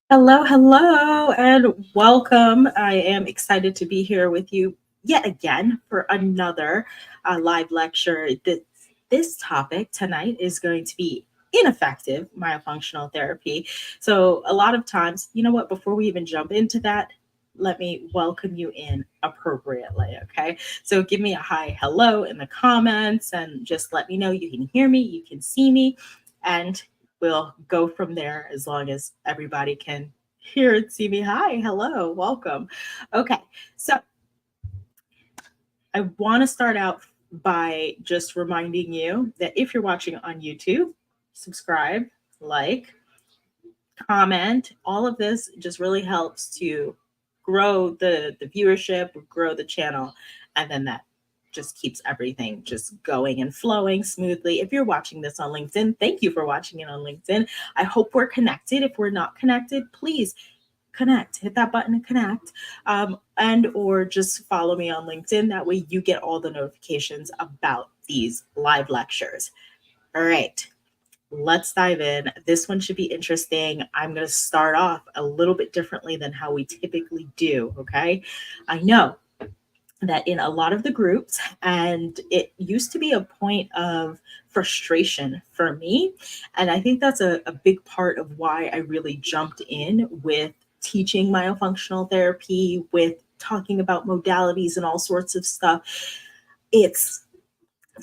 Hello, hello, and welcome. I am excited to be here with you yet again for another live lecture. This topic tonight is going to be ineffective myofunctional therapy. So, a lot of times, you know what, before we even jump into that, let me welcome you in appropriately. Okay. So, give me a hi, hello in the comments and just let me know you can hear me, you can see me. And we'll go from there as long as everybody can hear and see me. Hi, hello, welcome. Okay, so I want to start out by just reminding you that if you're watching on YouTube, subscribe, like, comment. All of this just really helps to grow the viewership, grow the channel, and then that just keeps everything just going and flowing smoothly. If you're watching this on LinkedIn, thank you for watching it on LinkedIn. I hope we're connected. If we're not connected, please connect, hit that button and connect, and or just follow me on LinkedIn. That way you get all the notifications about these live lectures. All right, let's dive in. This one should be interesting. I'm going to start off a little bit differently than how we typically do. Okay, I know that in a lot of the groups, and it used to be a point of frustration for me. And I think that's a big part of why I really jumped in with teaching myofunctional therapy, with talking about modalities and all sorts of stuff. It's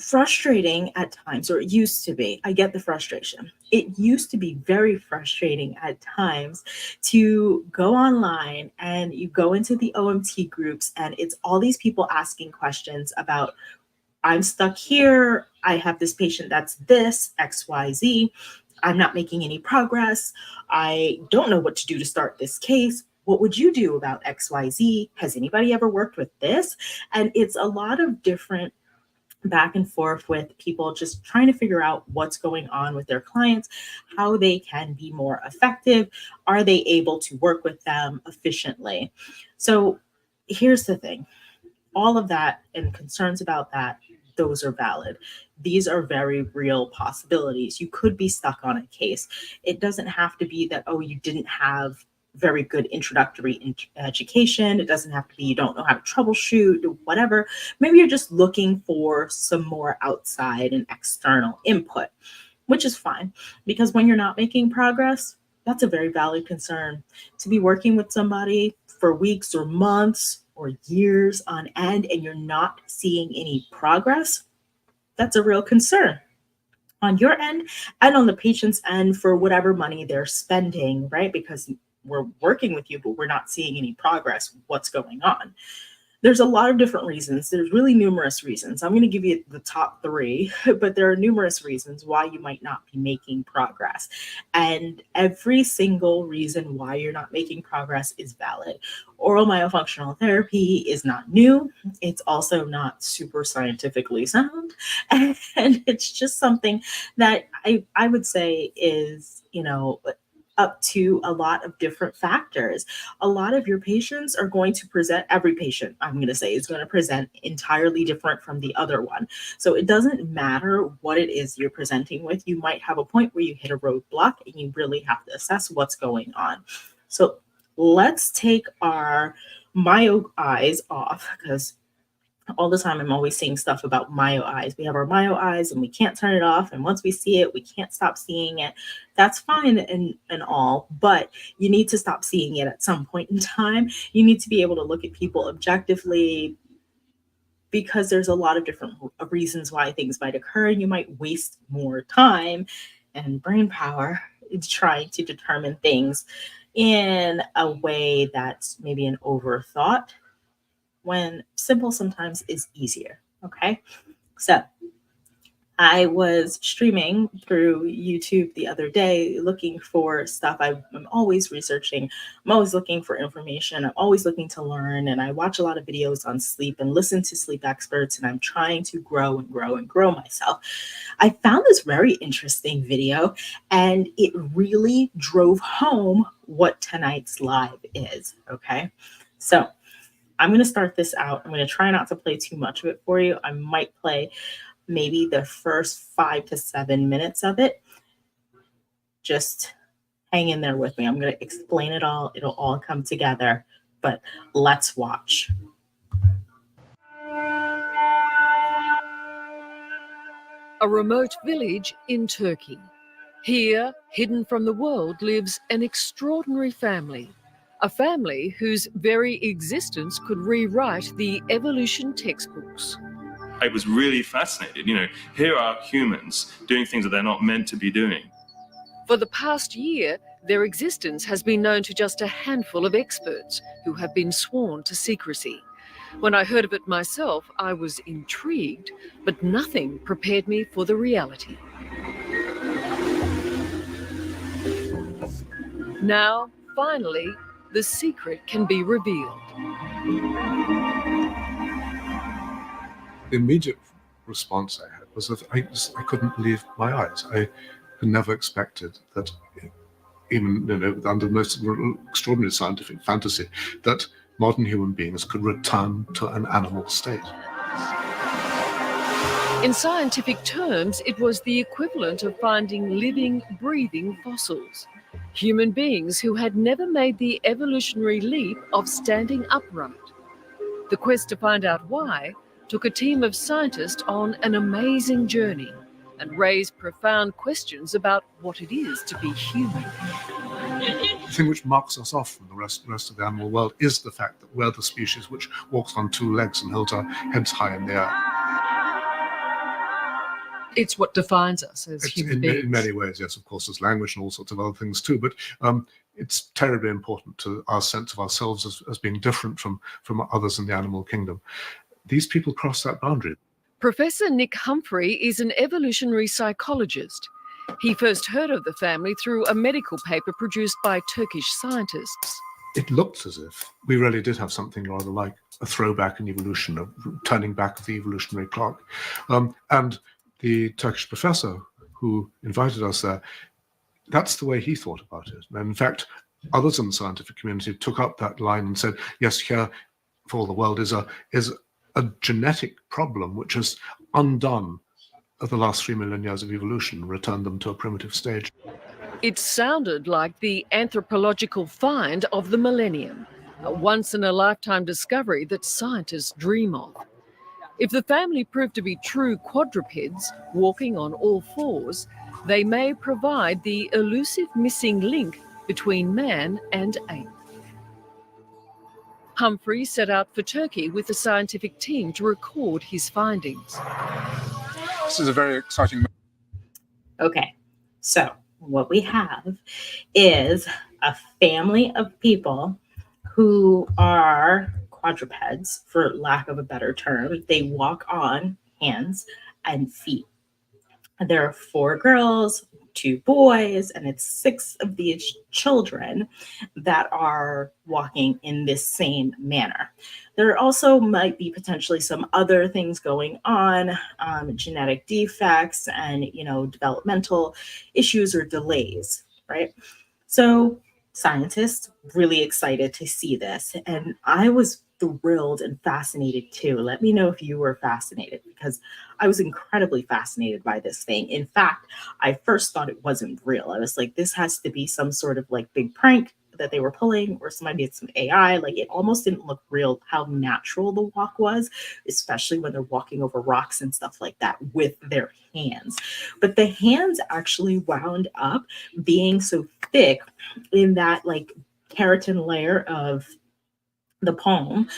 frustrating at times, or it used to be. I get the frustration. It used to be very frustrating at times to go online and you go into the OMT groups, and it's all these people asking questions about, I'm stuck here. I have this patient that's this, XYZ. I'm not making any progress. I don't know what to do to start this case. What would you do about XYZ? Has anybody ever worked with this? And it's a lot of different back and forth with people just trying to figure out what's going on with their clients, how they can be more effective, are they able to work with them efficiently. So here's the thing, all of that and concerns about that, those are valid. These are very real possibilities. You could be stuck on a case. It doesn't have to be that, oh, you didn't have very good introductory education. It doesn't have to be you don't know how to troubleshoot, whatever. Maybe you're just looking for some more outside and external input, which is fine, because when you're not making progress, that's a very valid concern. To be working with somebody for weeks or months or years on end and you're not seeing any progress, that's a real concern on your end and on the patient's end for whatever money they're spending, right? Because we're working with you, but we're not seeing any progress. What's going on? There's a lot of different reasons. There's really numerous reasons. I'm going to give you the top three, but there are numerous reasons why you might not be making progress. And every single reason why you're not making progress is valid. Oral myofunctional therapy is not new. It's also not super scientifically sound. And it's just something that I would say is, up to a lot of different factors. A lot of your patients are going to present, every patient, I'm going to say, is going to present entirely different from the other one. So it doesn't matter what it is you're presenting with. You might have a point where you hit a roadblock and you really have to assess what's going on. So let's take our myo eyes off, because all the time I'm always seeing stuff about myo eyes. We have our myo eyes and we can't turn it off. And once we see it, we can't stop seeing it. That's fine and all, but you need to stop seeing it at some point in time. You need to be able to look at people objectively, because there's a lot of different reasons why things might occur, and you might waste more time and brain power trying to determine things in a way that's maybe an overthought, when simple sometimes is easier. Okay. So I was streaming through YouTube the other day looking for stuff. I'm always researching, I'm always looking for information, I'm always looking to learn. And I watch a lot of videos on sleep and listen to sleep experts, and I'm trying to grow and grow and grow myself. I found this very interesting video, and it really drove home what tonight's live is. Okay. So I'm going to start this out. I'm going to try not to play too much of it for you. I might play maybe the first 5 to 7 minutes of it. Just hang in there with me. I'm going to explain it all. It'll all come together, but let's watch. A remote village in Turkey. Here, hidden from the world, lives an extraordinary family. A family whose very existence could rewrite the evolution textbooks. I was really fascinated. Here are humans doing things that they're not meant to be doing. For the past year, their existence has been known to just a handful of experts who have been sworn to secrecy. When I heard of it myself, I was intrigued, but nothing prepared me for the reality. Now, finally, the secret can be revealed. The immediate response I had was that I couldn't believe my eyes. I had never expected that, even under the most extraordinary scientific fantasy, that modern human beings could return to an animal state. In scientific terms, it was the equivalent of finding living, breathing fossils. Human beings who had never made the evolutionary leap of standing upright. The quest to find out why took a team of scientists on an amazing journey and raised profound questions about what it is to be human. The thing which marks us off from the rest of the animal world is the fact that we're the species which walks on two legs and holds our heads high in the air. It's what defines us as human beings. In many ways, yes, of course, there's language and all sorts of other things too, but it's terribly important to our sense of ourselves as being different from others in the animal kingdom. These people cross that boundary. Professor Nick Humphrey is an evolutionary psychologist. He first heard of the family through a medical paper produced by Turkish scientists. It looked as if we really did have something rather like a throwback in evolution, a turning back of the evolutionary clock. And the Turkish professor who invited us there, that's the way he thought about it. And in fact, others in the scientific community took up that line and said, yes, here for all the world is a genetic problem which has undone the last 3 million years of evolution and returned them to a primitive stage. It sounded like the anthropological find of the millennium, a once-in-a-lifetime discovery that scientists dream of. If the family proved to be true quadrupeds, walking on all fours, they may provide the elusive missing link between man and ape. Humphrey set out for Turkey with a scientific team to record his findings. This is a very exciting. Okay, so what we have is a family of people who are quadrupeds, for lack of a better term. They walk on hands and feet. There are 4 girls, 2 boys, and it's 6 of these children that are walking in this same manner. There also might be potentially some other things going on, genetic defects and, developmental issues or delays, right? So scientists really excited to see this, and I was thrilled and fascinated too. Let me know if you were fascinated, because I was incredibly fascinated by this thing. In fact, I first thought it wasn't real. I was like, this has to be some sort of like big prank that they were pulling, or somebody did some AI. Like, it almost didn't look real how natural the walk was, especially when they're walking over rocks and stuff like that with their hands. But the hands actually wound up being so thick in that like keratin layer of the palm,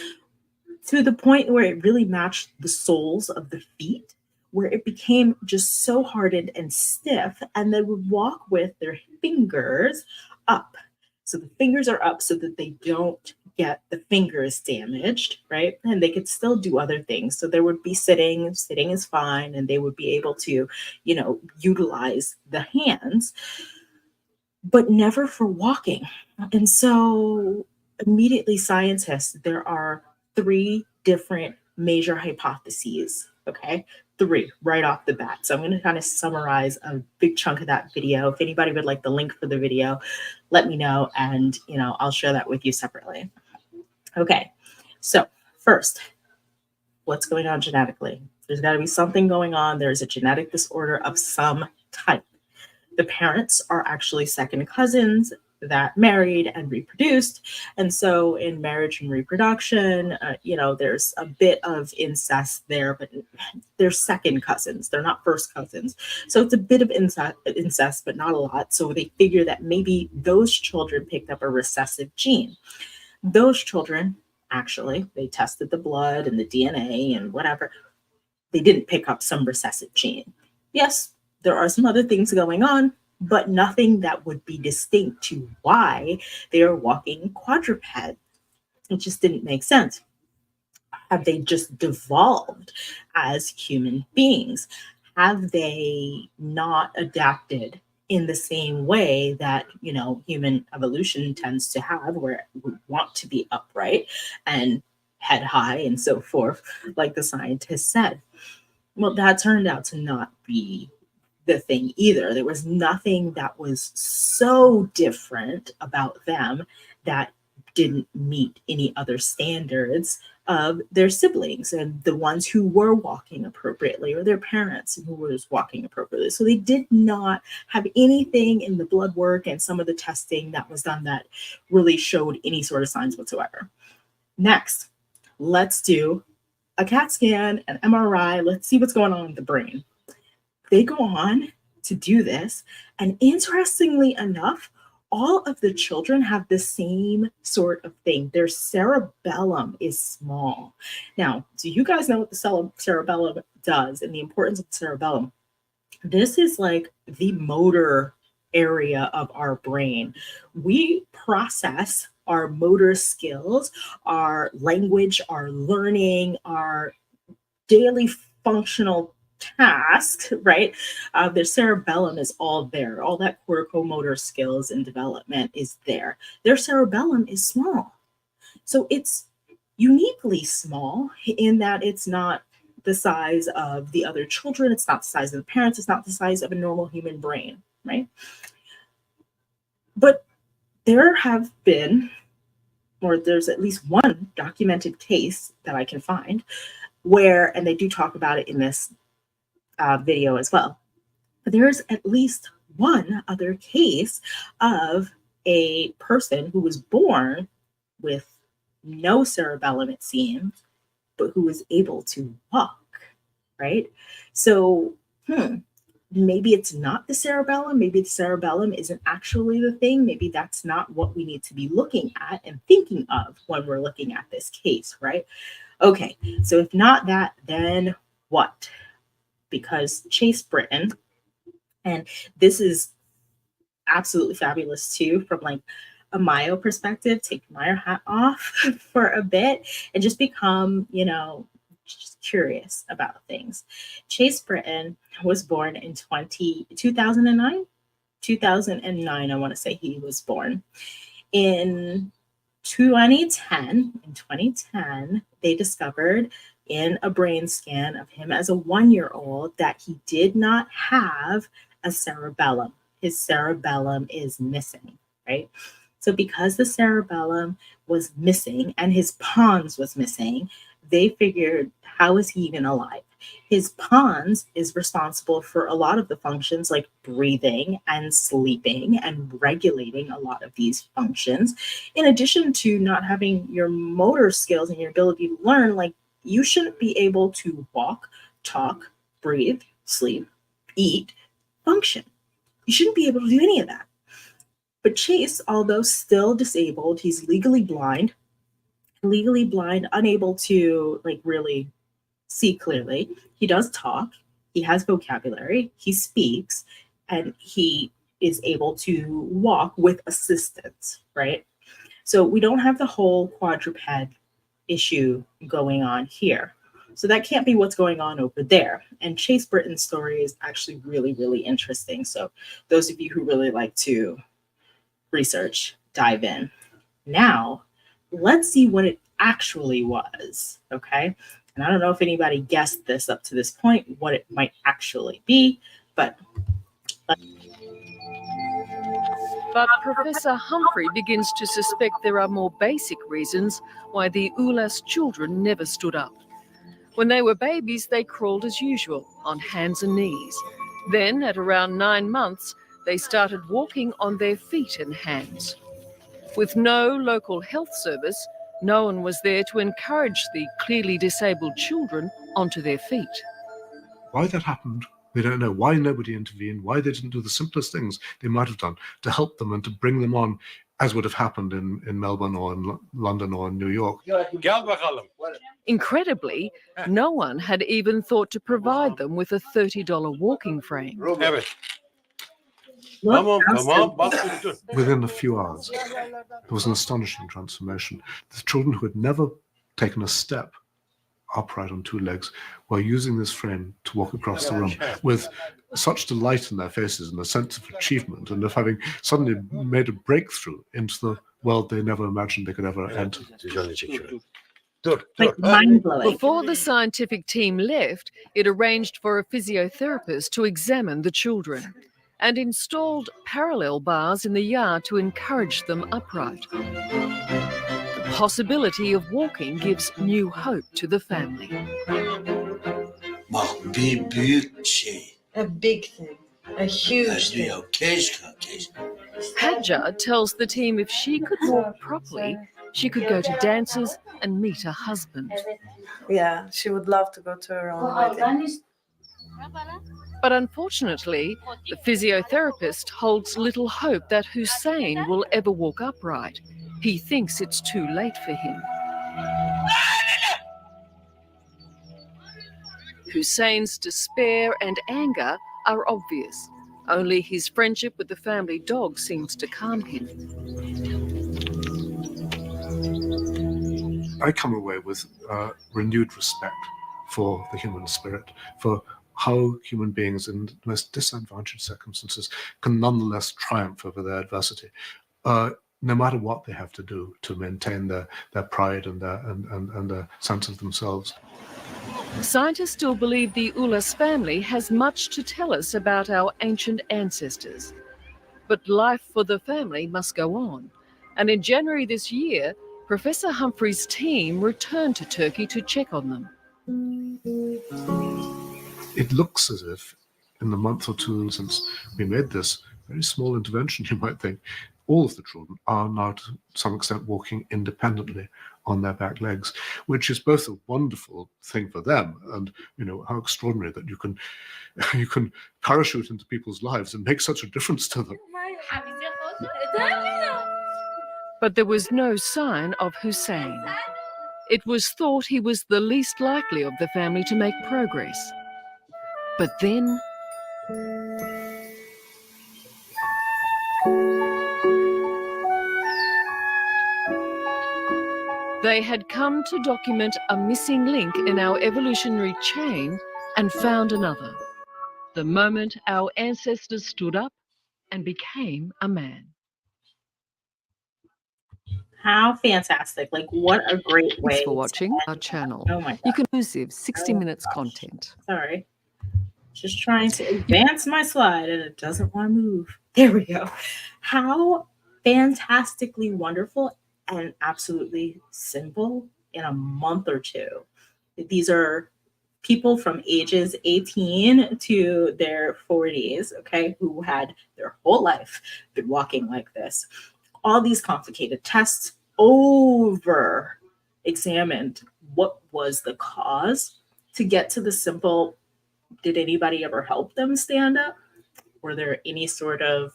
to the point where it really matched the soles of the feet, where it became just so hardened and stiff, and they would walk with their fingers up. So the fingers are up so that they don't get the fingers damaged, right? And they could still do other things. So there would be sitting is fine, and they would be able to, utilize the hands, but never for walking. And so immediately scientists, there are 3 different major hypotheses, okay? 3 right off the bat. So I'm going to kind of summarize a big chunk of that video. If anybody would like the link for the video, let me know, and I'll share that with you separately. Okay, so first, what's going on genetically? There's got to be something going on. There's a genetic disorder of some type. The parents are actually second cousins that married and reproduced. And so in marriage and reproduction, there's a bit of incest there, but they're second cousins. They're not first cousins. So it's a bit of incest, but not a lot. So they figure that maybe those children picked up a recessive gene. Those children, actually, they tested the blood and the DNA and whatever. They didn't pick up some recessive gene. Yes, there are some other things going on, but nothing that would be distinct to why they are walking quadruped. It just didn't make sense. Have they just devolved as human beings? Have they not adapted in the same way that, human evolution tends to have, where we want to be upright and head high and so forth, like the scientists said? Well, that turned out to not be the thing either. There was nothing that was so different about them that didn't meet any other standards of their siblings and the ones who were walking appropriately, or their parents who were walking appropriately. So they did not have anything in the blood work and some of the testing that was done that really showed any sort of signs whatsoever. Next, let's do a CAT scan, an MRI. Let's see what's going on with the brain. They go on to do this, and interestingly enough, all of the children have the same sort of thing. Their cerebellum is small. Now, do you guys know what the cerebellum does and the importance of the cerebellum? This is like the motor area of our brain. We process our motor skills, our language, our learning, our daily functional tasks, right? Their cerebellum is all there. All that corticomotor skills and development is there. Their cerebellum is small. So it's uniquely small in that it's not the size of the other children. It's not the size of the parents. It's not the size of a normal human brain, right? But there have been, or there's at least one documented case that I can find where, and they do talk about it in this video as well, but there's at least one other case of a person who was born with no cerebellum, it seems, but who was able to walk, right? So, maybe it's not the cerebellum. Maybe the cerebellum isn't actually the thing. Maybe that's not what we need to be looking at and thinking of when we're looking at this case, right? Okay, so if not that, then what? Because Chase Britton, and this is absolutely fabulous too, from like a Myo perspective, take my hat off for a bit and just become, just curious about things. Chase Britton was born in 2009. 2009, I want to say he was born. In 2010, they discovered in a brain scan of him as a 1-year-old that he did not have a cerebellum. His cerebellum is missing, right? So because the cerebellum was missing and his pons was missing, they figured, how is he even alive? His pons is responsible for a lot of the functions like breathing and sleeping and regulating a lot of these functions. In addition to not having your motor skills and your ability to learn, like you shouldn't be able to walk, talk, breathe, sleep, eat, function. You shouldn't be able to do any of that. But Chase, although still disabled, he's legally blind, unable to like really see clearly. He does talk, he has vocabulary, he speaks, and he is able to walk with assistance, right? So we don't have the whole quadruped issue going on here. So that can't be what's going on over there. And Chase Britton's story is actually really, really interesting. So those of you who really like to research, dive in. Now, let's see what it actually was, okay? And I don't know if anybody guessed this up to this point, what it might actually be, but... But Professor Humphrey begins to suspect there are more basic reasons why the Ulas children never stood up. When they were babies, they crawled as usual, on hands and knees. Then, at around 9 months, they started walking on their feet and hands. With no local health service, no one was there to encourage the clearly disabled children onto their feet. Why that happened, we don't know. Why nobody intervened, why they didn't do the simplest things they might have done to help them and to bring them on, as would have happened in Melbourne or in London or in New York. Incredibly, no one had even thought to provide them with a $30 walking frame. Within a few hours, there was an astonishing transformation. The children who had never taken a step upright on two legs were using this frame to walk across the room with such delight in their faces and a sense of achievement and of having suddenly made a breakthrough into the world they never imagined they could ever enter. Like mind-blowing. Before the scientific team left, it arranged for a physiotherapist to examine the children and installed parallel bars in the yard to encourage them upright. The possibility of walking gives new hope to the family. A big thing. A huge thing. Hadja tells the team if she could walk properly, she could go to dances and meet a husband. Yeah, she would love to go to her own wedding. But unfortunately, the physiotherapist holds little hope that Hussein will ever walk upright. He thinks it's too late for him. Hussein's despair and anger are obvious. Only his friendship with the family dog seems to calm him. I come away with renewed respect for the human spirit, for how human beings in the most disadvantaged circumstances can nonetheless triumph over their adversity, no matter what they have to do to maintain their pride and their sense of themselves. Scientists still believe the Ulas family has much to tell us about our ancient ancestors. But life for the family must go on. And in January this year, Professor Humphrey's team returned to Turkey to check on them. It looks as if in the month or two since we made this very small intervention, you might think, all of the children are now to some extent walking independently on their back legs, which is both a wonderful thing for them and, how extraordinary that you can parachute into people's lives and make such a difference to them. But there was no sign of Hussein. It was thought he was the least likely of the family to make progress. But then they had come to document a missing link in our evolutionary chain and found another. The moment our ancestors stood up and became a man. How fantastic. Like, what a great way. Thanks for watching to our end. channel. Oh my God. You can exclusive 60 Oh minutes gosh. content. Sorry. Just trying to advance my slide and it doesn't want to move. There we go. How fantastically wonderful and absolutely simple in a month or two. These are people from ages 18 to their 40s, okay, who had their whole life been walking like this. All these complicated tests, over examined what was the cause to get to the simple, did anybody ever help them stand up? Were there any sort of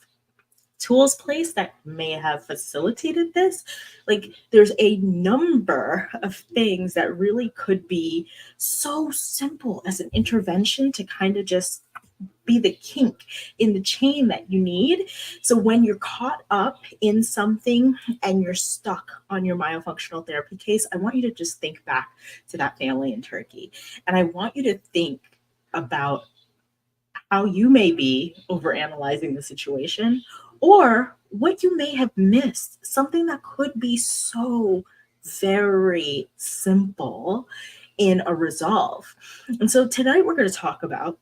tools placed that may have facilitated this? Like, there's a number of things that really could be so simple as an intervention to kind of just be the kink in the chain that you need. So when you're caught up in something and you're stuck on your myofunctional therapy case, I want you to just think back to that family in Turkey. And I want you to think about how you may be overanalyzing the situation or what you may have missed, something that could be so very simple in a resolve. And so tonight we're going to talk about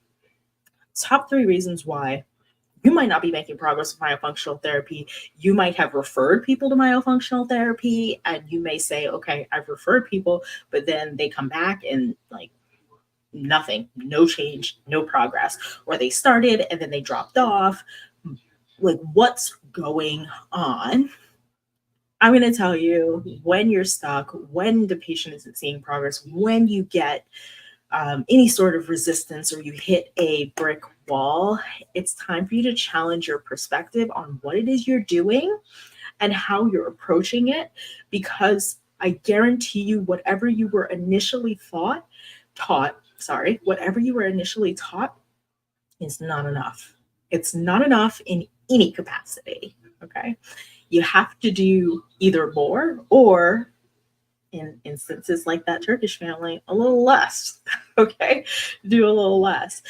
top 3 reasons why you might not be making progress with myofunctional therapy. You might have referred people to myofunctional therapy, and you may say, okay, I've referred people, but then they come back and like nothing, no change, no progress, or they started and then they dropped off. like what's going on, I'm going to tell you when you're stuck, when the patient isn't seeing progress, when you get any sort of resistance or you hit a brick wall, it's time for you to challenge your perspective on what it is you're doing and how you're approaching it, because I guarantee you whatever you were initially whatever you were initially taught is not enough. It's not enough in any capacity. Okay. You have to do either more or, in instances like that Turkish family, a little less. Okay. Do a little less.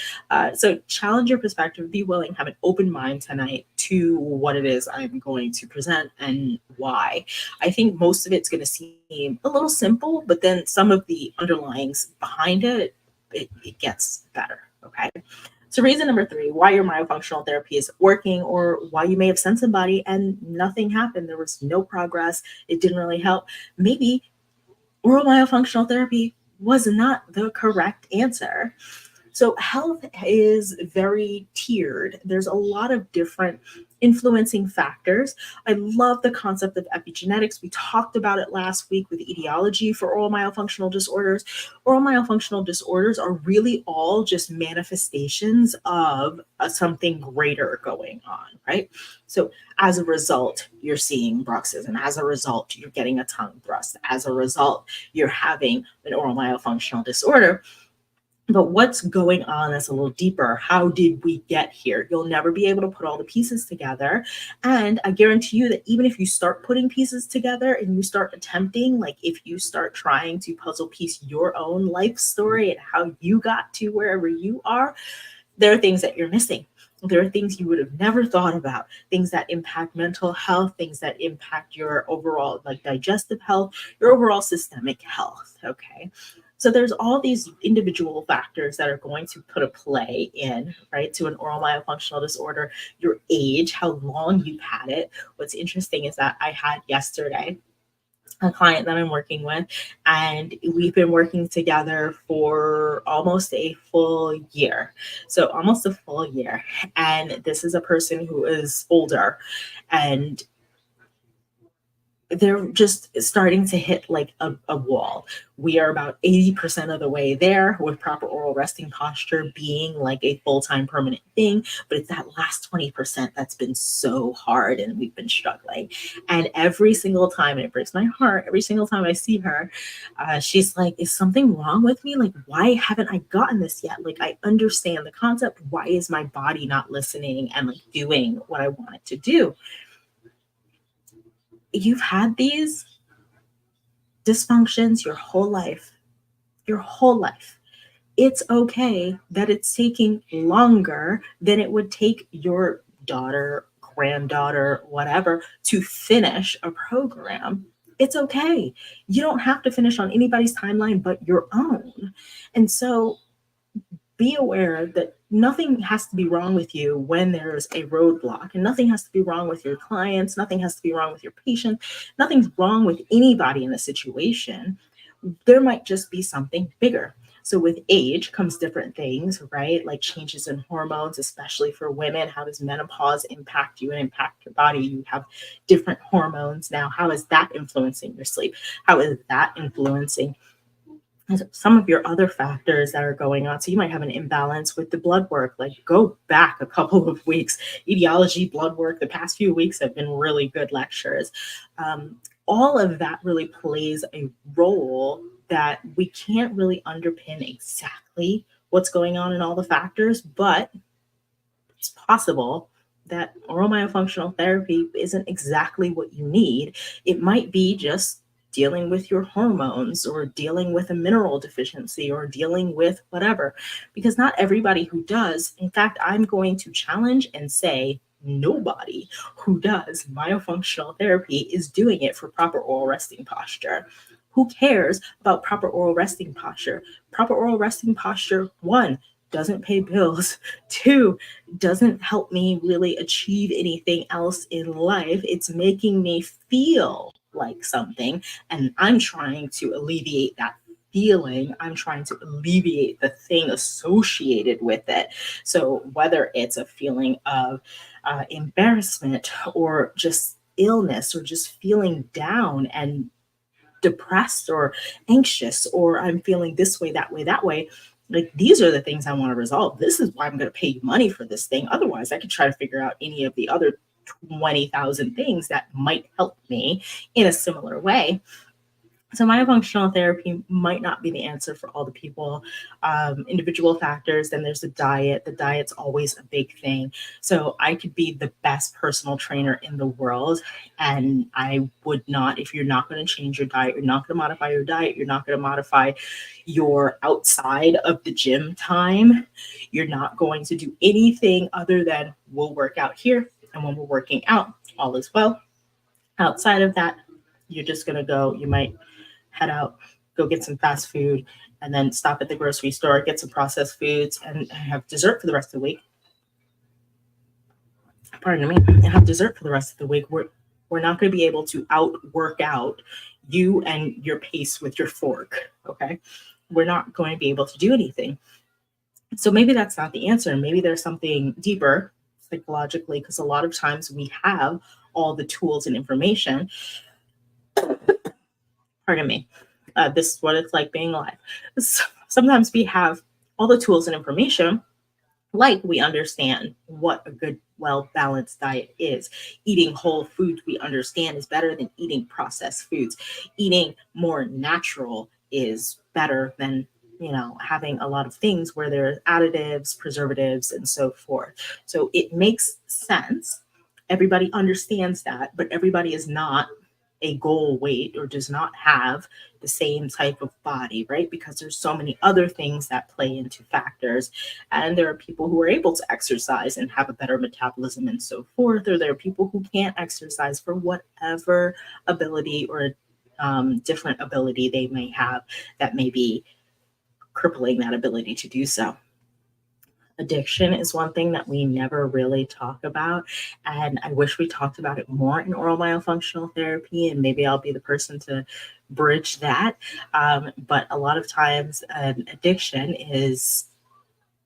So challenge your perspective, be willing, have an open mind tonight to what it is I'm going to present and why. I think most of it's going to seem a little simple, but then some of the underlyings behind it gets better. Okay. So reason number 3, why your myofunctional therapy is working, or why you may have sent somebody and nothing happened. There was no progress. It didn't really help. Maybe oral myofunctional therapy was not the correct answer. So health is very tiered. There's a lot of different influencing factors. I love the concept of epigenetics. We talked about it last week with etiology for oral myofunctional disorders. Oral myofunctional disorders are really all just manifestations of something greater going on, right? So as a result, you're seeing bruxism. As a result, you're getting a tongue thrust. As a result, you're having an oral myofunctional disorder. But what's going on that's a little deeper? How did we get here? You'll never be able to put all the pieces together. And I guarantee you that even if you start putting pieces together and you start attempting, like if you start trying to puzzle piece your own life story and how you got to wherever you are, there are things that you're missing. There are things you would have never thought about, things that impact mental health, things that impact your overall like digestive health, your overall systemic health. Okay. So there's all these individual factors that are going to put a play in, right, to an oral myofunctional disorder, your age, how long you've had it. What's interesting is that I had yesterday a client that I'm working with, and we've been working together for almost a full year. So almost a full year. And this is a person who is older, and they're just starting to hit like a wall. We are about 80% of the way there, with proper oral resting posture being like a full-time permanent thing. But it's that last 20% that's been so hard and we've been struggling. And every single time, and it breaks my heart, every single time I see her, she's like, is something wrong with me? Like, why haven't I gotten this yet? Like, I understand the concept. Why is my body not listening and like doing what I want it to do? You've had these dysfunctions your whole life. It's okay that it's taking longer than it would take your daughter, granddaughter, whatever, to finish a program. It's okay. You don't have to finish on anybody's timeline but your own. And so be aware that nothing has to be wrong with you when there's a roadblock, and nothing has to be wrong with your clients. Nothing has to be wrong with your patient. Nothing's wrong with anybody in the situation. There might just be something bigger. So with age comes different things, right? Like changes in hormones, especially for women. How does menopause impact you and impact your body? You have different hormones now. How is that influencing your sleep? How is that influencing some of your other factors that are going on? So you might have an imbalance with the blood work. Like go back a couple of weeks. Etiology, blood work, the past few weeks have been really good lectures. All of that really plays a role that we can't really underpin exactly what's going on in all the factors, but it's possible that oral myofunctional therapy isn't exactly what you need. It might be just dealing with your hormones, or dealing with a mineral deficiency, or dealing with whatever, because not everybody who does, in fact, I'm going to challenge and say nobody who does myofunctional therapy is doing it for proper oral resting posture. Who cares about proper oral resting posture? Proper oral resting posture, 1, doesn't pay bills. 2, doesn't help me really achieve anything else in life. It's making me feel like something, and I'm trying to alleviate that feeling, I'm trying to alleviate the thing associated with it. So whether it's a feeling of embarrassment or just illness or just feeling down and depressed or anxious, or I'm feeling this way, that way, that way. Like, these are the things I want to resolve. This is why I'm going to pay you money for this thing. Otherwise, I could try to figure out any of the other 20,000 things that might help me in a similar way. So myofunctional therapy might not be the answer for all the people. Individual factors. Then there's the diet. The diet's always a big thing. So I could be the best personal trainer in the world, and I would not. If you're not going to change your diet, you're not going to modify your diet. You're not going to modify your outside of the gym time. You're not going to do anything other than we'll work out here, and when we're working out, all is well. Outside of that, you're just going to go. You might head out, go get some fast food, and then stop at the grocery store, get some processed foods, and have dessert for the rest of the week. Pardon me, and have dessert for the rest of the week. We're not going to be able to outwork out you and your pace with your fork. Okay, we're not going to be able to do anything. So maybe that's not the answer. Maybe there's something deeper psychologically, because a lot of times we have all the tools and information. Pardon me. This is what it's like being alive. Sometimes we have all the tools and information, like we understand what a good, well-balanced diet is. Eating whole foods, we understand, is better than eating processed foods. Eating more natural is better than, having a lot of things where there are additives, preservatives, and so forth. So it makes sense. Everybody understands that, but everybody is not a goal weight or does not have the same type of body, right? Because there's so many other things that play into factors. And there are people who are able to exercise and have a better metabolism and so forth, or there are people who can't exercise for whatever ability or different ability they may have that may be crippling that ability to do so. Addiction is one thing that we never really talk about, and I wish we talked about it more in oral myofunctional therapy, and maybe I'll be the person to bridge that. But a lot of times an addiction is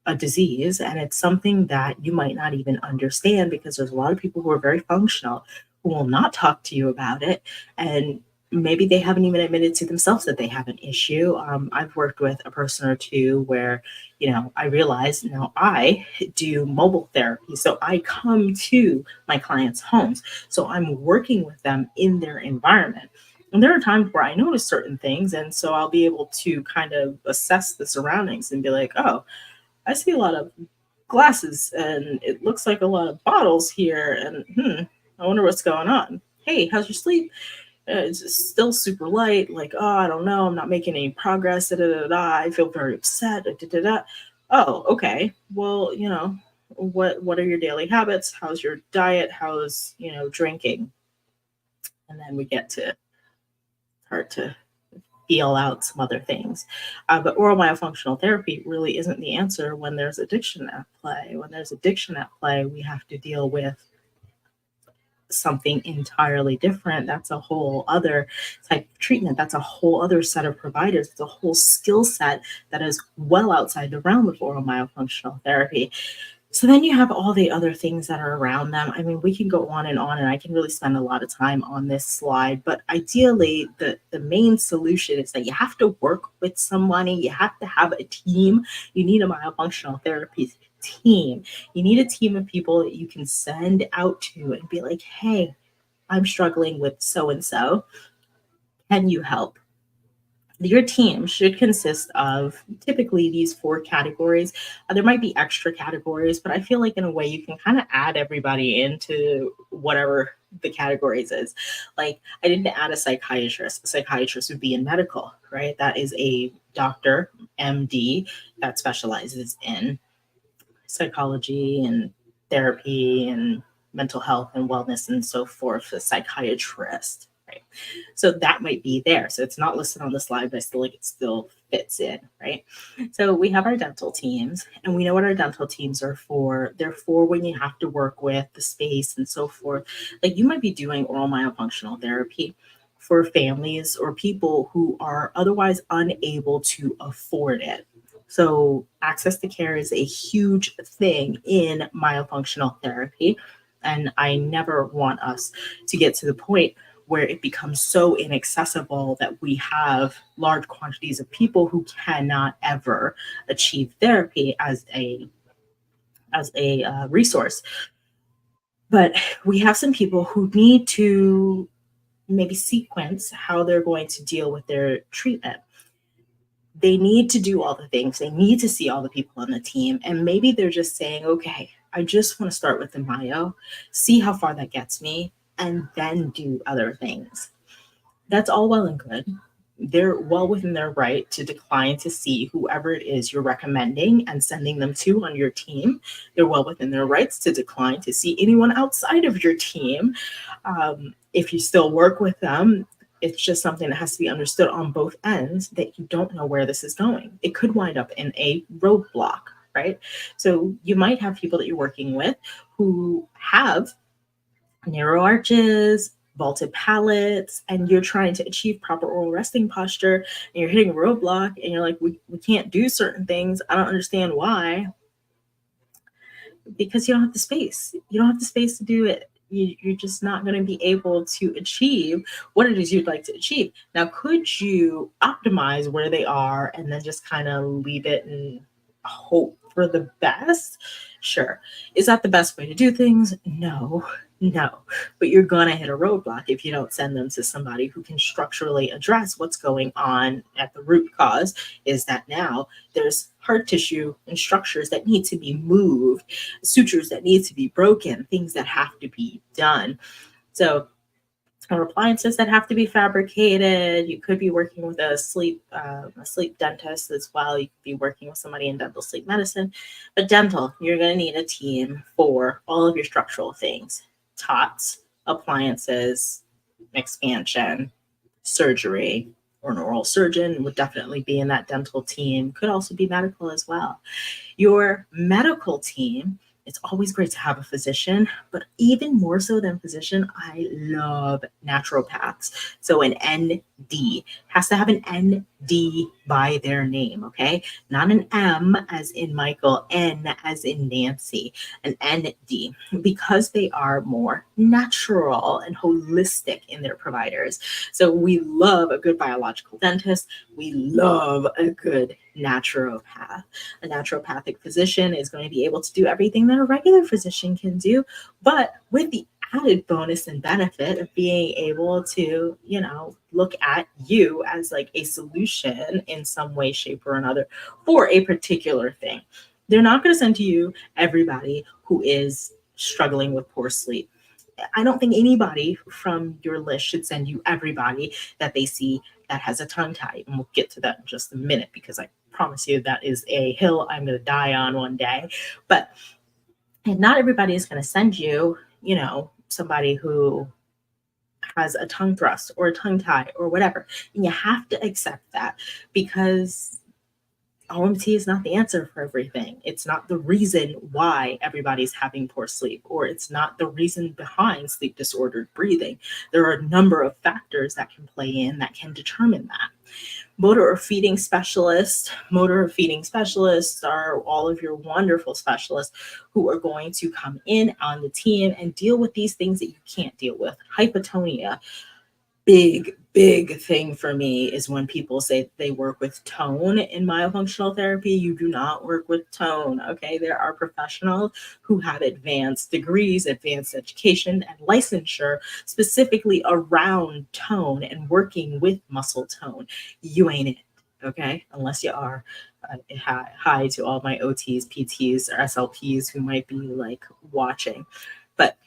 a disease, and it's something that you might not even understand, because there's a lot of people who are very functional who will not talk to you about it, and maybe they haven't even admitted to themselves that they have an issue. I've worked with a person or two where, I realized now I do mobile therapy. So I come to my clients' homes. So I'm working with them in their environment. And there are times where I notice certain things. And so I'll be able to kind of assess the surroundings and be like, oh, I see a lot of glasses and it looks like a lot of bottles here. And I wonder what's going on. Hey, how's your sleep? It's still super light. Like, oh, I don't know. I'm not making any progress. I feel very upset. Oh, okay. Well, what are your daily habits? How's your diet? How's, drinking? And then we get to start to feel out some other things. But oral myofunctional therapy really isn't the answer when there's addiction at play. When there's addiction at play, we have to deal with something entirely different. That's a whole other type of treatment. That's a whole other set of providers. It's a whole skill set that is well outside the realm of oral myofunctional therapy. So then you have all the other things that are around them. I mean, we can go on, and I can really spend a lot of time on this slide, but ideally the main solution is that you have to work with somebody. You have to have a team. You need a myofunctional therapy team. You need a team of people that you can send out to and be like, hey, I'm struggling with so-and-so. Can you help? Your team should consist of typically these 4 categories. There might be extra categories, but I feel like in a way you can kind of add everybody into whatever the categories is. Like, I didn't add a psychiatrist. A psychiatrist would be in medical, right? That is a doctor, MD, that specializes in psychology and therapy and mental health and wellness and so forth. A psychiatrist. Right. So that might be there. So it's not listed on the slide, but I feel like it still fits in, right? So we have our dental teams, and we know what our dental teams are for. They're for when you have to work with the space and so forth. Like, you might be doing oral myofunctional therapy for families or people who are otherwise unable to afford it. So, access to care is a huge thing in myofunctional therapy. And I never want us to get to the point where it becomes so inaccessible that we have large quantities of people who cannot ever achieve therapy as a resource. But we have some people who need to maybe sequence how they're going to deal with their treatment. They need to do all the things. They need to see all the people on the team. And maybe they're just saying, okay, I just want to start with the myo, see how far that gets me, and then do other things. That's all well and good. They're well within their right to decline to see whoever it is you're recommending and sending them to on your team. They're well within their rights to decline to see anyone outside of your team. If you still work with them, it's just something that has to be understood on both ends that you don't know where this is going. It could wind up in a roadblock, right? So you might have people that you're working with who have narrow arches, vaulted palates, and you're trying to achieve proper oral resting posture, and you're hitting a roadblock, and you're like, we can't do certain things. I don't understand why. Because you don't have the space. You don't have the space to do it. You're just not going to be able to achieve what it is you'd like to achieve. Now, could you optimize where they are and then just kind of leave it and hope for the best? Sure. Is that the best way to do things? No. But you're going to hit a roadblock if you don't send them to somebody who can structurally address what's going on at the root cause. Is that now there's hard tissue and structures that need to be moved, sutures that need to be broken, things that have to be done. So, or appliances that have to be fabricated. You could be working with a sleep dentist as well. You could be working with somebody in dental sleep medicine. But dental, you're going to need a team for all of your structural things: TOTS, appliances, expansion, surgery, or an oral surgeon would definitely be in that dental team. Could also be medical as well. Your medical team, it's always great to have a physician, but even more so than physician, I love naturopaths. So an ND has to have an ND by their name, okay? Not an M as in Michael, N as in Nancy, an ND, because they are more natural and holistic in their providers. So we love a good biological dentist. We love a good naturopath. A naturopathic physician is going to be able to do everything that a regular physician can do, but with the added bonus and benefit of being able to, look at you as like a solution in some way, shape, or another for a particular thing. They're not going to send to you everybody who is struggling with poor sleep. I don't think anybody from your list should send you everybody that they see that has a tongue tie. And we'll get to that in just a minute, because I promise you that is a hill I'm going to die on one day. But not everybody is going to send you, somebody who has a tongue thrust or a tongue tie or whatever. And you have to accept that, because OMT is not the answer for everything. It's not the reason why everybody's having poor sleep, or it's not the reason behind sleep disordered breathing. There are a number of factors that can play in that can determine that. Motor or feeding specialists are all of your wonderful specialists who are going to come in on the team and deal with these things that you can't deal with. Hypotonia. Big thing for me is when people say they work with tone in myofunctional therapy. You do not work with tone, okay? There are professionals who have advanced degrees, advanced education, and licensure specifically around tone and working with muscle tone. You ain't it, okay? Unless you are. Hi to all my OTs, PTs, or SLPs who might be like watching. But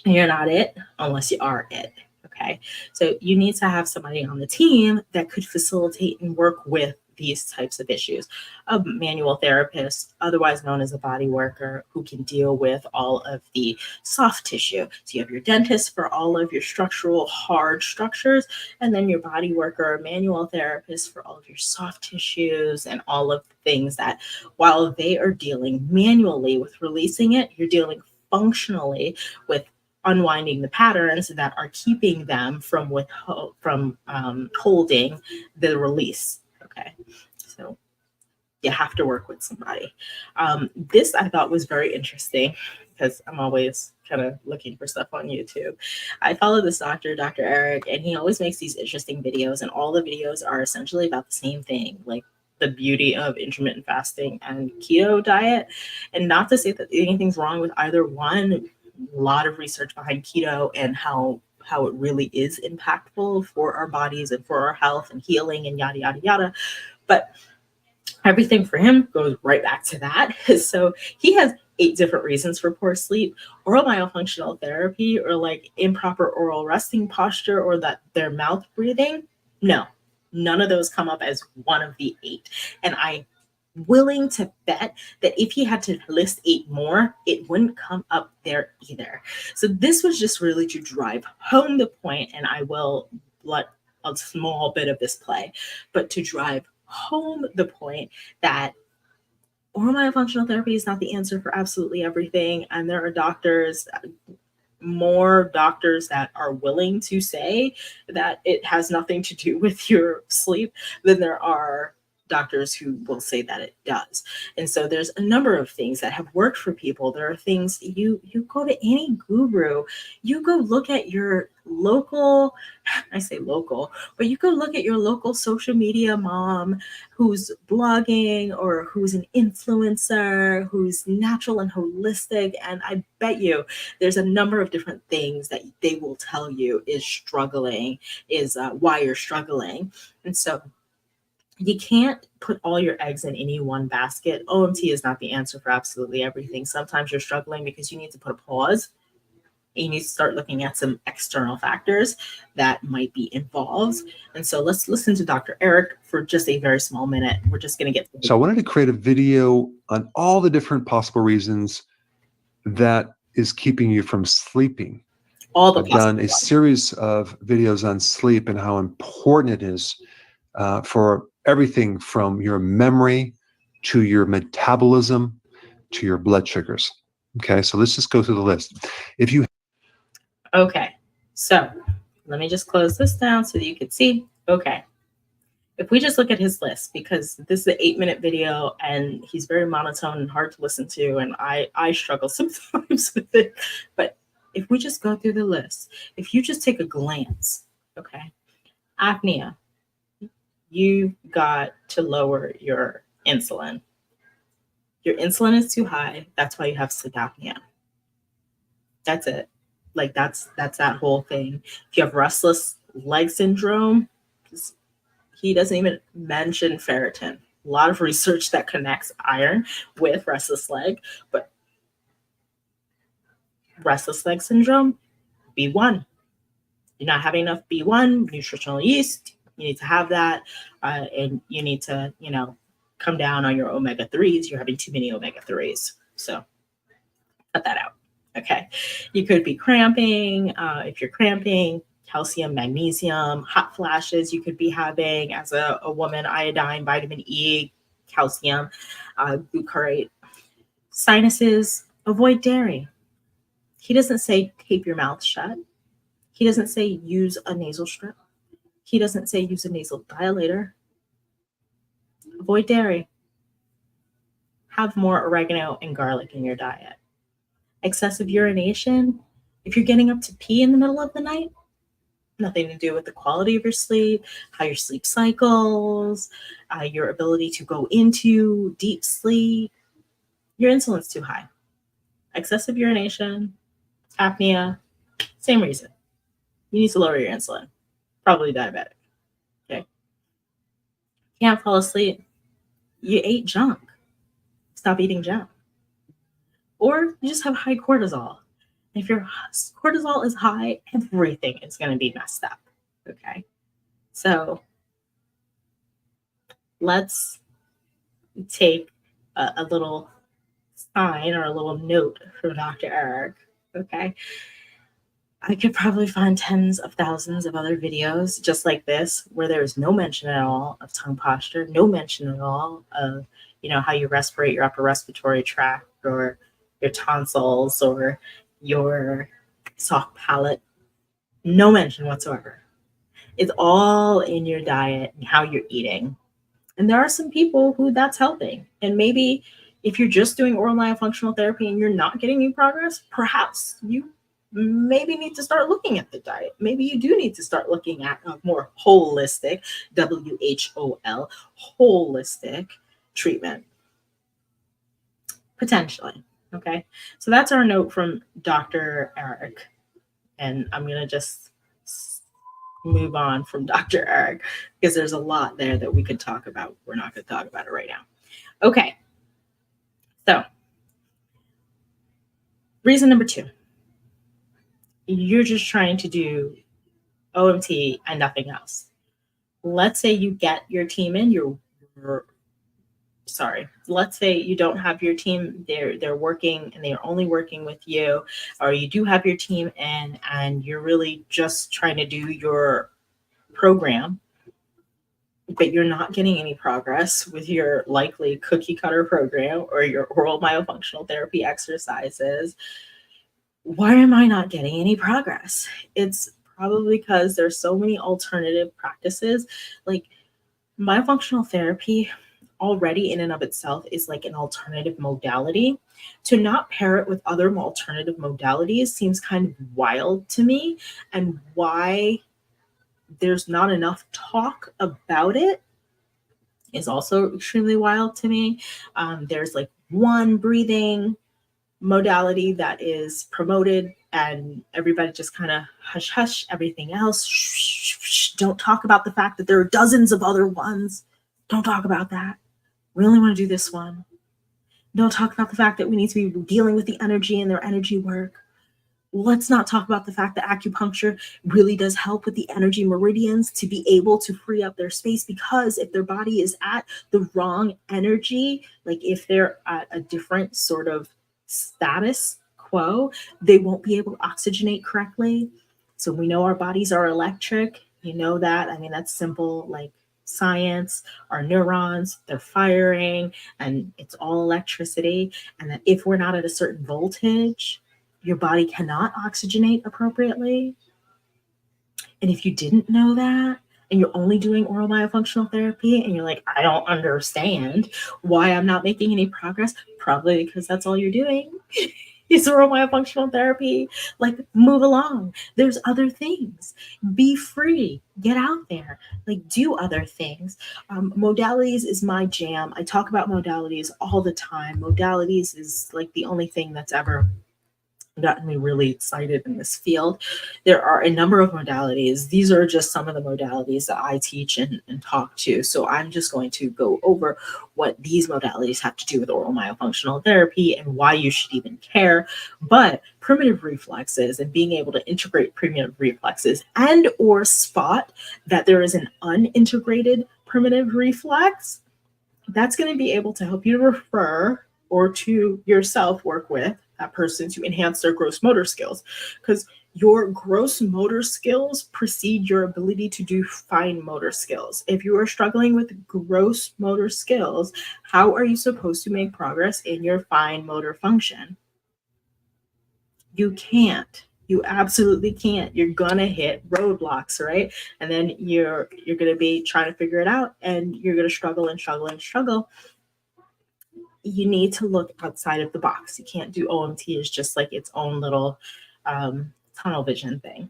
you're not it unless you are it. Okay, so you need to have somebody on the team that could facilitate and work with these types of issues. A manual therapist, otherwise known as a body worker, who can deal with all of the soft tissue. So you have your dentist for all of your structural hard structures, and then your body worker or manual therapist for all of your soft tissues and all of the things that, while they are dealing manually with releasing it, you're dealing functionally with unwinding the patterns that are keeping them from holding the release. Okay, so you have to work with somebody. This I thought was very interesting because I'm always kind of looking for stuff on YouTube. I follow this doctor, Dr. Eric, and he always makes these interesting videos, and all the videos are essentially about the same thing, like the beauty of intermittent fasting and keto diet. And not to say that anything's wrong with either one. A lot of research behind keto and how it really is impactful for our bodies and for our health and healing and yada yada yada. But everything for him goes right back to that. So he has 8 different reasons for poor sleep. Oral myofunctional therapy, or like improper oral resting posture, or that their mouth breathing. No, none of those come up as one of the 8. And I'm willing to bet that if he had to list 8 more, it wouldn't come up there either. So this was just really to drive home the point, and I will let a small bit of this play, but to drive home the point that oral myofunctional therapy is not the answer for absolutely everything. And there are doctors, more doctors, that are willing to say that it has nothing to do with your sleep than there are doctors who will say that it does. And so there's a number of things that have worked for people. There are things you go to any guru, you go look at your local, I say local, but you go look at your local social media mom who's blogging, or who's an influencer, who's natural and holistic. And I bet you there's a number of different things that they will tell you is why you're struggling. And so you can't put all your eggs in any one basket. OMT is not the answer for absolutely everything. Sometimes you're struggling because you need to put a pause. And you need to start looking at some external factors that might be involved. And so let's listen to Dr. Eric for just a very small minute. We're just going to get. So I wanted to create a video on all the different possible reasons that is keeping you from sleeping. I've done a series of videos on sleep and how important it is for everything from your memory to your metabolism to your blood sugars. Okay, so let's just go through the list. Okay, so let me just close this down so that you can see. Okay, if we just look at his list, because this is an 8-minute video and he's very monotone and hard to listen to, and I struggle sometimes with it. But if we just go through the list, if you just take a glance, okay, apnea, you got to lower your insulin. Your insulin is too high. That's why you have sleep apnea. That's it. Like that's that whole thing. If you have restless leg syndrome, he doesn't even mention ferritin. A lot of research that connects iron with restless leg, but restless leg syndrome, B1. You're not having enough B1, nutritional yeast. You need to have that, and you need to, come down on your omega-3s. You're having too many omega-3s. So cut that out. Okay. You could be cramping. If you're cramping, calcium, magnesium, hot flashes, you could be having as a woman, iodine, vitamin E, calcium, glucarate. Sinuses, avoid dairy. He doesn't say tape your mouth shut. He doesn't say use a nasal strip. He doesn't say use a nasal dilator. Avoid dairy. Have more oregano and garlic in your diet. Excessive urination. If you're getting up to pee in the middle of the night, nothing to do with the quality of your sleep, how your sleep cycles, your ability to go into deep sleep. Your insulin's too high. Excessive urination, apnea, same reason. You need to lower your insulin. Probably diabetic. Okay. Can't fall asleep. You ate junk. Stop eating junk. Or you just have high cortisol. If your cortisol is high, everything is going to be messed up. Okay. So let's take a little sign or a little note from Dr. Eric. Okay. I could probably find tens of thousands of other videos just like this where there's no mention at all of tongue posture, no mention at all of, how you respirate your upper respiratory tract or your tonsils or your soft palate, no mention whatsoever. It's all in your diet and how you're eating. And there are some people who that's helping. And maybe if you're just doing oral myofunctional therapy and you're not getting any progress, perhaps you maybe need to start looking at the diet. Maybe you do need to start looking at a more holistic, WHOL, holistic treatment. Potentially. Okay. So that's our note from Dr. Eric. And I'm going to just move on from Dr. Eric because there's a lot there that we could talk about. We're not going to talk about it right now. Okay. So, reason number 2. You're just trying to do OMT and nothing else. Let's say you get your team in, let's say you don't have your team, they're working and they're only working with you, or you do have your team in and you're really just trying to do your program, but you're not getting any progress with your likely cookie cutter program or your oral myofunctional therapy exercises. Why am I not getting any progress? It's probably because there's so many alternative practices. Like myofunctional therapy already in and of itself is like an alternative modality. To not pair it with other alternative modalities seems kind of wild to me, and why there's not enough talk about it is also extremely wild to me. There's like one breathing modality that is promoted and everybody just kind of hush hush everything else. Shh, don't talk about the fact that there are dozens of other ones. Don't talk about that. We only want to do this one. Don't talk about the fact that we need to be dealing with the energy and their energy work. Let's not talk about the fact that acupuncture really does help with the energy meridians to be able to free up their space, because if their body is at the wrong energy, like if they're at a different sort of status quo, they won't be able to oxygenate correctly. So we know our bodies are electric. You know that. I mean, that's simple, like science. Our neurons, they're firing and it's all electricity. And that if we're not at a certain voltage, your body cannot oxygenate appropriately. And if you didn't know that, and you're only doing oral myofunctional therapy, and you're like, I don't understand why I'm not making any progress, probably because that's all you're doing is oral myofunctional therapy. Like, move along. There's other things. Be free. Get out there. Like, do other things. Modalities is my jam. I talk about modalities all the time. Modalities is like the only thing that's ever gotten me really excited in this field. There are a number of modalities. These are just some of the modalities that I teach and talk to. So I'm just going to go over what these modalities have to do with oral myofunctional therapy and why you should even care. But primitive reflexes and being able to integrate primitive reflexes and or spot that there is an unintegrated primitive reflex, that's going to be able to help you to refer or to yourself work with that person to enhance their gross motor skills, because your gross motor skills precede your ability to do fine motor skills. If you are struggling with gross motor skills, how are you supposed to make progress in your fine motor function? You can't. You absolutely can't. You're gonna hit roadblocks, right? And then you're gonna be trying to figure it out, and you're gonna struggle and struggle and struggle. You need to look outside of the box. You can't do OMT as just like its own little tunnel vision thing.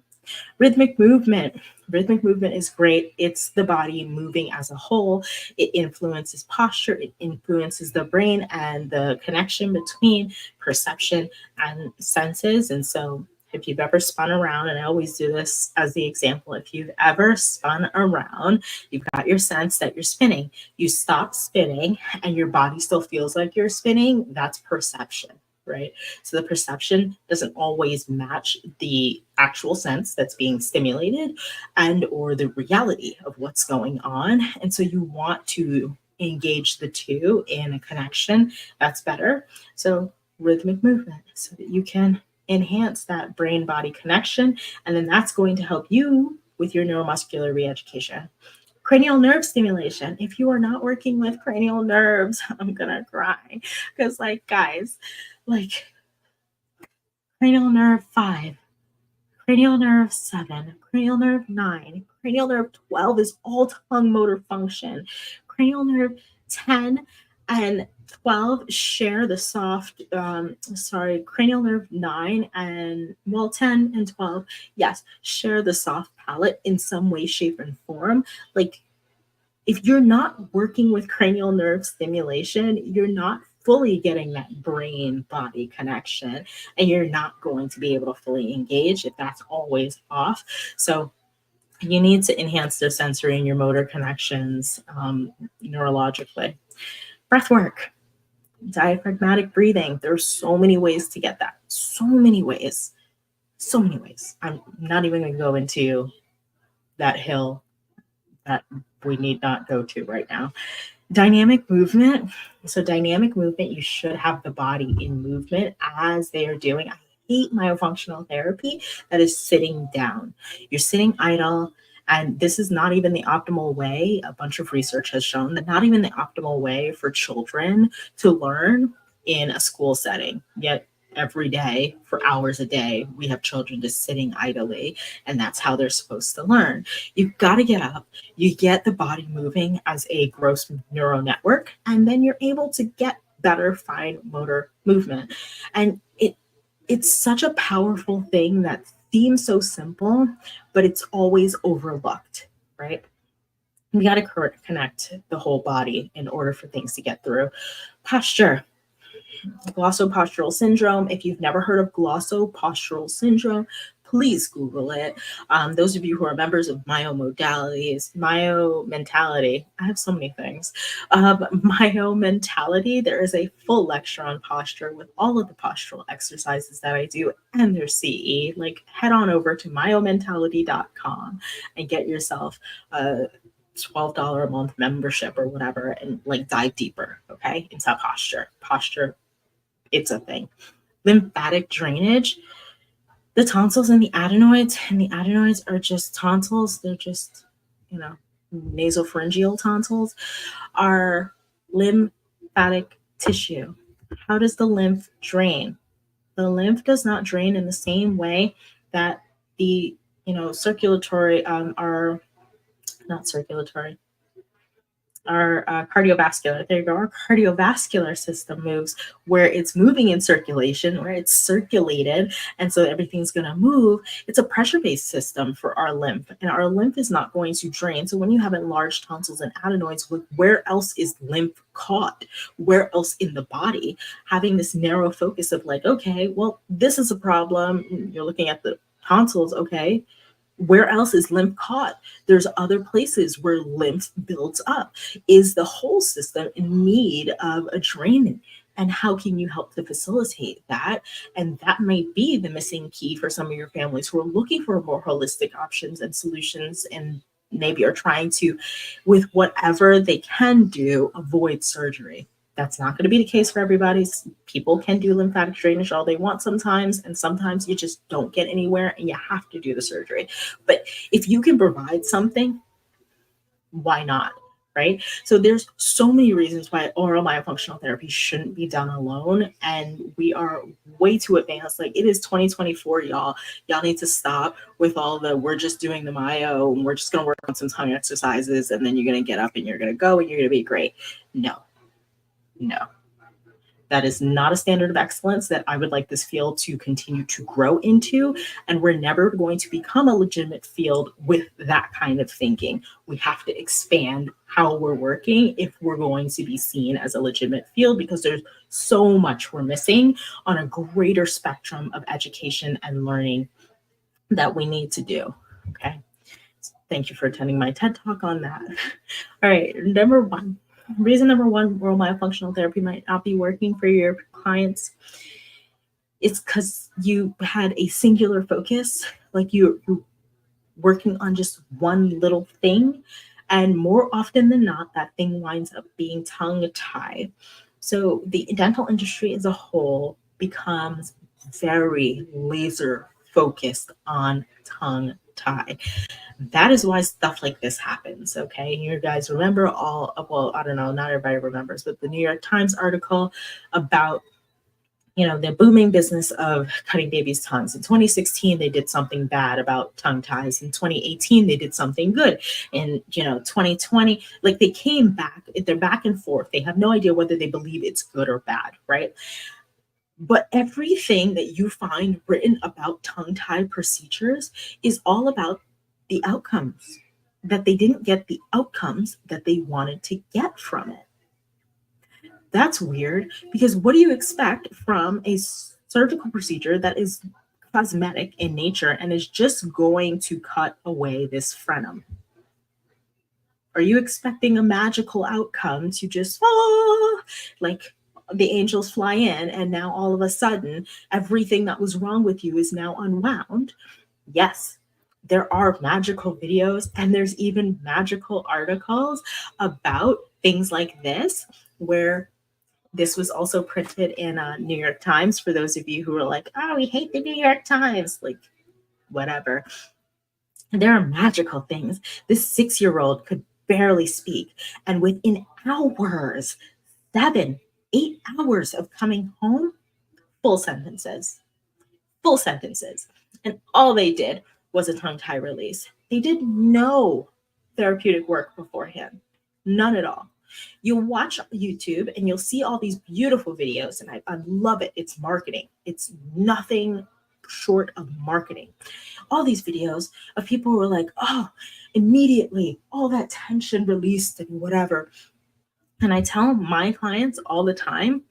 Rhythmic movement. Rhythmic movement is great. It's the body moving as a whole. It influences posture. It influences the brain and the connection between perception and senses. And so if you've ever spun around, and I always do this as the example, if you've ever spun around, you've got your sense that you're spinning. You stop spinning and your body still feels like you're spinning. That's perception, right? So the perception doesn't always match the actual sense that's being stimulated and or the reality of what's going on. And so you want to engage the two in a connection that's better. So rhythmic movement, so that you can enhance that brain-body connection, and then that's going to help you with your neuromuscular re-education. Cranial nerve stimulation. If you are not working with cranial nerves, I'm gonna cry, because like, guys, like cranial nerve 5, Cranial nerve 7, cranial nerve 9, cranial nerve 12 is all tongue motor function. Cranial nerve 10 and 12 share the soft, cranial nerve 9 and, 10 and 12, yes, share the soft palate in some way, shape, and form. Like, if you're not working with cranial nerve stimulation, you're not fully getting that brain body connection, and you're not going to be able to fully engage if that's always off. So you need to enhance their sensory and your motor connections neurologically. Breath work, diaphragmatic breathing. There's so many ways to get that. So many ways. I'm not even going to go into that hill that we need not go to right now. Dynamic movement. So dynamic movement, you should have the body in movement as they are doing. I hate myofunctional therapy that is sitting down. You're sitting idle, and this is not even the optimal way. A bunch of research has shown that not even the optimal way for children to learn in a school setting. Yet every day for hours a day, we have children just sitting idly, and that's how they're supposed to learn. You've got to get up, you get the body moving as a gross neural network, and then you're able to get better fine motor movement. And it's such a powerful thing that seems so simple, but it's always overlooked, right? We got to connect the whole body in order for things to get through. Posture. Glossopostural syndrome. If you've never heard of glossopostural syndrome, please Google it. Those of you who are members of Myomentality, I have so many things. Myomentality, there is a full lecture on posture with all of the postural exercises that I do and their CE. Like, head on over to myomentality.com and get yourself a $12 a month membership or whatever, and like dive deeper, okay, into posture. It's a thing. Lymphatic drainage. The tonsils and the adenoids are just tonsils. They're just, nasopharyngeal tonsils are lymphatic tissue. How does the lymph drain? The lymph does not drain in the same way that the, circulatory, our cardiovascular, there you go, our cardiovascular system moves, where it's moving in circulation, where it's circulated, and so everything's going to move. It's a pressure-based system for our lymph, and our lymph is not going to drain. So when you have enlarged tonsils and adenoids, where else is lymph caught? Where else in the body? Having this narrow focus of like, okay, well, this is a problem. You're looking at the tonsils, okay, where else is lymph caught? There's other places where lymph builds up. Is the whole system in need of a draining? And how can you help to facilitate that? And that might be the missing key for some of your families who are looking for more holistic options and solutions, and maybe are trying to, with whatever they can do, avoid surgery. That's not going to be the case for everybody. People can do lymphatic drainage all they want sometimes, and sometimes you just don't get anywhere and you have to do the surgery. But if you can provide something, why not? Right? So there's so many reasons why oral myofunctional therapy shouldn't be done alone, and we are way too advanced. Like, it is 2024, y'all. Y'all need to stop with all the we're just doing the myo and we're just going to work on some tongue exercises and then you're going to get up and you're going to go and you're going to be great. No, that is not a standard of excellence that I would like this field to continue to grow into. And we're never going to become a legitimate field with that kind of thinking. We have to expand how we're working if we're going to be seen as a legitimate field, because there's so much we're missing on a greater spectrum of education and learning that we need to do. Okay. So thank you for attending my TED Talk on that. All right. Reason number one, oral myofunctional therapy might not be working for your clients. It's because you had a singular focus, like you're working on just one little thing. And more often than not, that thing winds up being tongue-tied. So the dental industry as a whole becomes very laser focused on tongue-tie. That is why stuff like this happens, okay? You guys remember I don't know, not everybody remembers, but the New York Times article about, the booming business of cutting babies' tongues. In 2016, they did something bad about tongue ties. In 2018, they did something good. In 2020, like they came back, they're back and forth. They have no idea whether they believe it's good or bad, right? But everything that you find written about tongue tie procedures is all about the outcomes, that they didn't get the outcomes that they wanted to get from it. That's weird, because what do you expect from a surgical procedure that is cosmetic in nature and is just going to cut away this frenum? Are you expecting a magical outcome to just, like the angels fly in and now all of a sudden everything that was wrong with you is now unwound? Yes, there are magical videos and there's even magical articles about things like this, where this was also printed in New York Times, for those of you who are like, oh, we hate the New York Times, like whatever. There are magical things. This 6-year-old could barely speak, and within hours, 7, 8 hours of coming home, full sentences. And all they did was a tongue tie release. They did no therapeutic work beforehand, none at all. You'll watch YouTube and you'll see all these beautiful videos, and I love it. It's marketing. It's nothing short of marketing. All these videos of people who are like, oh, immediately all that tension released and whatever. And I tell my clients all the time,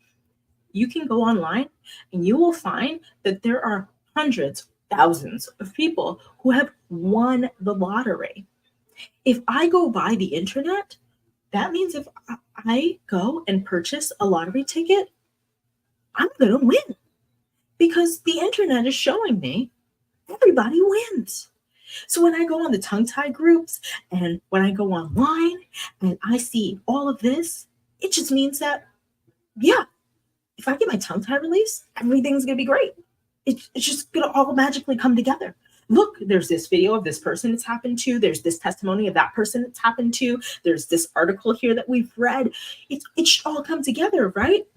you can go online and you will find that there are hundreds, thousands of people who have won the lottery. If I go by the internet, that means if I go and purchase a lottery ticket, I'm going to win, because the internet is showing me everybody wins. So when I go on the tongue tie groups and when I go online and I see all of this, it just means that, yeah, if I get my tongue tie release, everything's going to be great. It's just going to all magically come together. Look, there's this video of this person it's happened to. There's this testimony of that person it's happened to. There's this article here that we've read. It should all come together, right?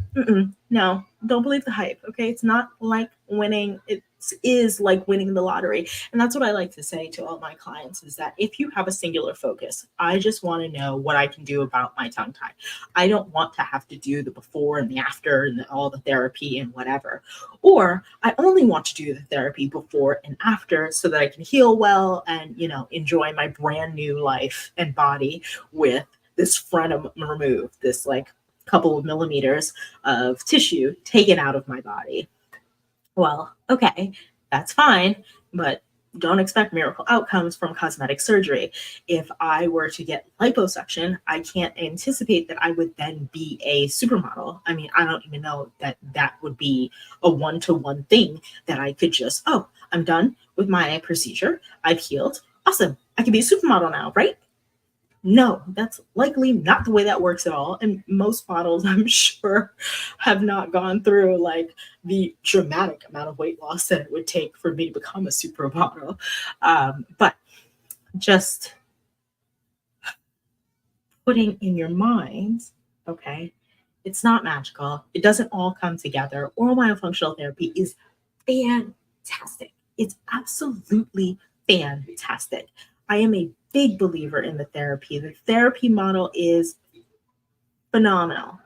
No, don't believe the hype, okay? It's not like winning. It is like winning the lottery. And that's what I like to say to all my clients, is that if you have a singular focus, I just want to know what I can do about my tongue tie. I don't want to have to do the before and the after and all the therapy and whatever. Or I only want to do the therapy before and after so that I can heal well and, enjoy my brand new life and body with this frenum removed, this like couple of millimeters of tissue taken out of my body. Well, okay, that's fine, but don't expect miracle outcomes from cosmetic surgery. If I were to get liposuction, I can't anticipate that I would then be a supermodel. I mean, I don't even know that that would be a one-to-one thing that I could just, oh, I'm done with my procedure. I've healed. Awesome. I can be a supermodel now, right? No, that's likely not the way that works at all. And most models, I'm sure, have not gone through like the dramatic amount of weight loss that it would take for me to become a supermodel. But just putting in your mind, okay, it's not magical. It doesn't all come together. Oral myofunctional therapy is fantastic. It's absolutely fantastic. I am a big believer in the therapy. The therapy model is phenomenal.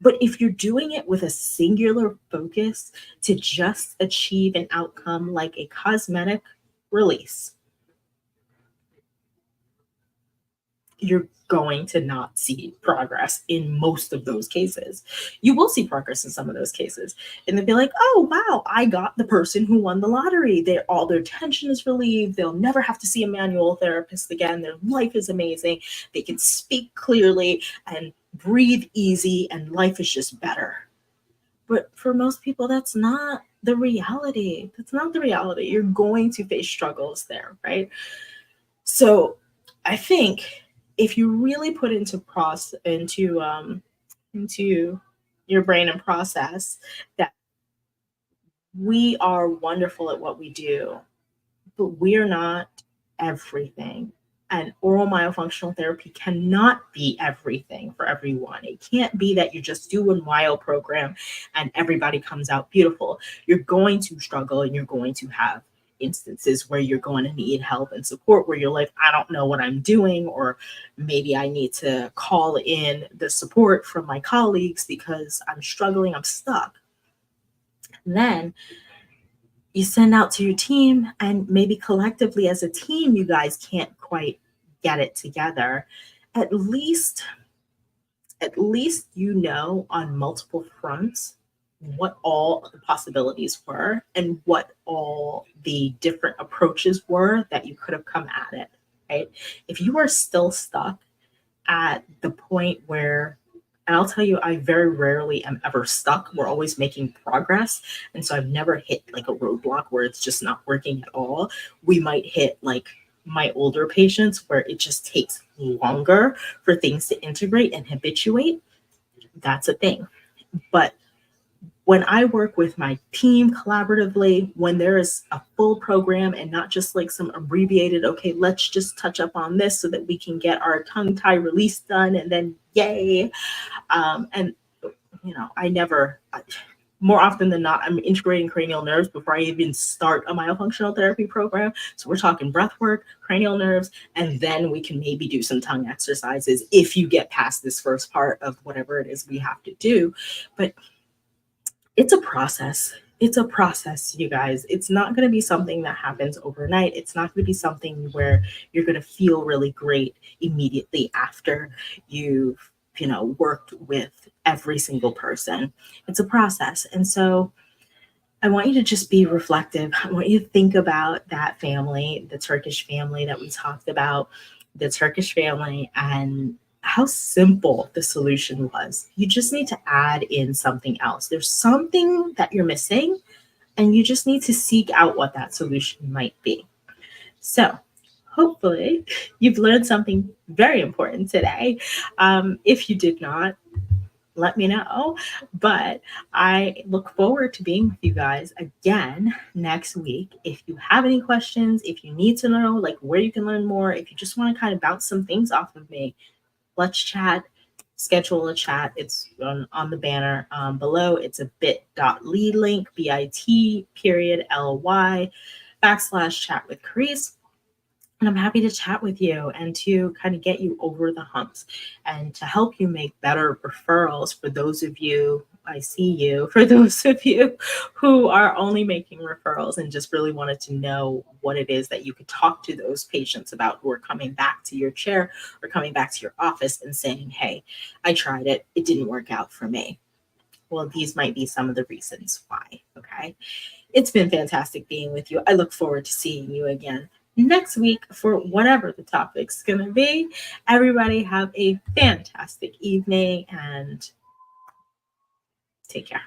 But if you're doing it with a singular focus to just achieve an outcome like a cosmetic release, you're going to not see progress in most of those cases. You will see progress in some of those cases. And they'll be like, oh, wow, I got the person who won the lottery. All their tension is relieved. They'll never have to see a manual therapist again. Their life is amazing. They can speak clearly and breathe easy, and life is just better. But for most people, that's not the reality. That's not the reality. You're going to face struggles there, right? So I think if you really put into your brain and process that we are wonderful at what we do, but we're not everything. And oral myofunctional therapy cannot be everything for everyone. It can't be that you just do a myo program and everybody comes out beautiful. You're going to struggle and you're going to have instances where you're going to need help and support, where you're like, I don't know what I'm doing, or maybe I need to call in the support from my colleagues because I'm struggling, I'm stuck. And then you send out to your team, and maybe collectively as a team, you guys can't quite get it together. At least you know on multiple fronts what all the possibilities were and what all the different approaches were that you could have come at it, right? If you are still stuck at the point where, and I'll tell you, I very rarely am ever stuck. We're always making progress. And so I've never hit like a roadblock where it's just not working at all. We might hit like my older patients where it just takes longer for things to integrate and habituate. That's a thing. But when I work with my team collaboratively, when there is a full program and not just like some abbreviated, okay, let's just touch up on this so that we can get our tongue tie release done and then yay. And, you know, more often than not, I'm integrating cranial nerves before I even start a myofunctional therapy program. So we're talking breath work, cranial nerves, and then we can maybe do some tongue exercises if you get past this first part of whatever it is we have to do. But it's a process. It's a process, you guys. It's not going to be something that happens overnight. It's not going to be something where you're going to feel really great immediately after you've, you know, worked with every single person. It's a process. And so I want you to just be reflective. I want you to think about that family, the Turkish family that we talked about, the Turkish family, and how simple the solution was. You just need to add in something else. There's something that you're missing, and you just need to seek out what that solution might be. So hopefully you've learned something very important today. If you did not, let me know. But I look forward to being with you guys again next week. If you have any questions, if you need to know like where you can learn more, if you just want to kind of bounce some things off of me, let's chat. Schedule a chat. It's on the banner below. It's a bit.ly link, bit.ly/chat with Carice. And I'm happy to chat with you and to kind of get you over the humps and to help you make better referrals for those of you, I see you, for those of you who are only making referrals and just really wanted to know what it is that you could talk to those patients about who are coming back to your chair or coming back to your office and saying, hey, I tried it. It didn't work out for me. Well, these might be some of the reasons why. Okay. It's been fantastic being with you. I look forward to seeing you again next week for whatever the topic's going to be. Everybody have a fantastic evening and take care.